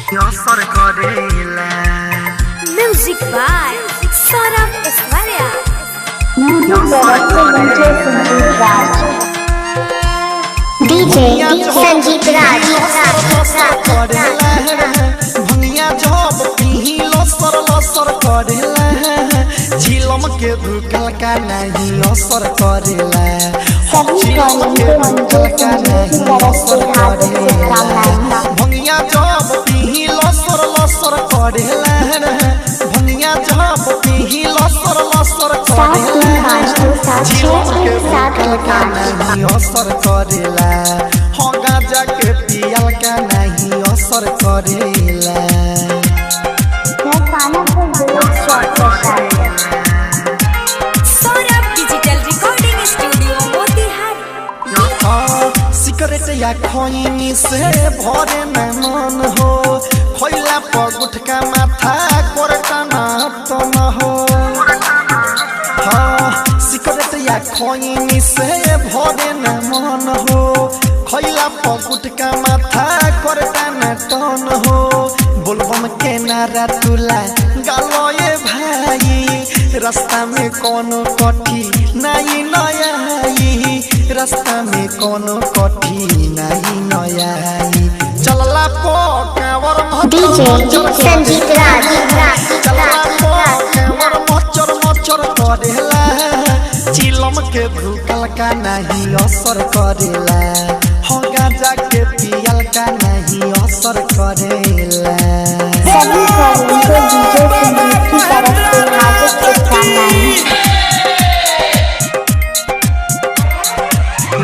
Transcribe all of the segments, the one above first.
असर करेला। Music by Saurabh Aishwarya. DJ Sanjeet Raj. भंगिया जब पीही लसर लसर करेला। झिलम के धुकल का नहीं असर करेला। झिलम के धुकल का नहीं असर करेला। भंगिया जब पीही लसर लसर करेला। भंगिया जब पीही लसर लसर करेला। झिलम के धुकल का नहीं असर करेला। हो गांजा के पियल का नहीं असर करेला। Saurabh digital recording studio Motihari. Cigarette या खैनी से भरे न मन हो। खैला पर गुटका माथा कोरटा ना तो न हो। सिगरेट या खैनी से भरे न मन हो। खैला पर गुटका माथा कोरटा न तो न हो। बोलबम के नारा तुला गालो ये भाई। रास्ता में कोनो कठी नहीं नयाई। रास्ता में कोनो कठी नहीं नयाई। चलला पो कांवर डीजे संजीत राज। चलला पो कांवर मचर मचर करेला। चिलम के धुकल का नहीं असर करेला। हो गांजा के पियल का नहीं असर करेला। सभी को डीजे संजीत की तरफ से हार्दिक शुभकामनाएं।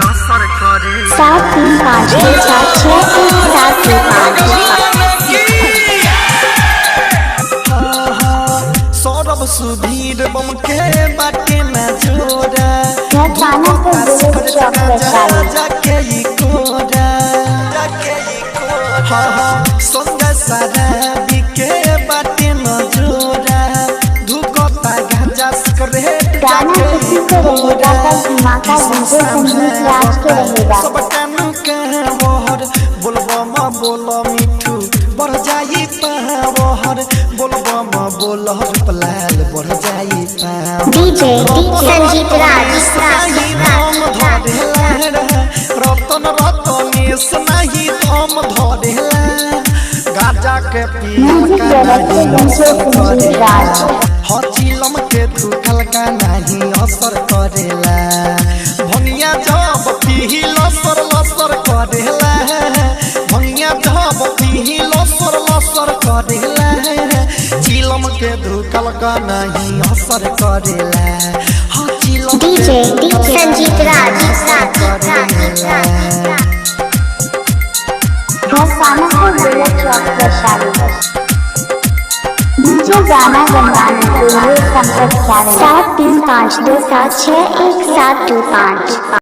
असर करेला। 735 के साथ 6175। सौरभ सुधीर बम के बाटे में जोड़ा। जाके ई कोरा। संगे शराबी के बाटे में जोड़ा। धुकता गांजा सिगरेट जाके ई कोरा। सब कानू के वहर बोलबम बोल मिठू बढ़ जाई पावर। बोलबम बोल पलाल बढ़ जाई पावर। डीजे संजीत राज। रतन रतनेश नहीं थम धरेला। गाजा के पियल का नहीं असर करेला। चिलम के धुकल का नहीं असर करेला। भंगिया जब पीही लसर लसर करेला। भंगिया जब पीही लसर लसर करेला। चिलम के धुकल का नहीं असर करेला। डीजे संजीत राज। डीजे गाना बनवाने के लिए संपर्क करें 7352761725।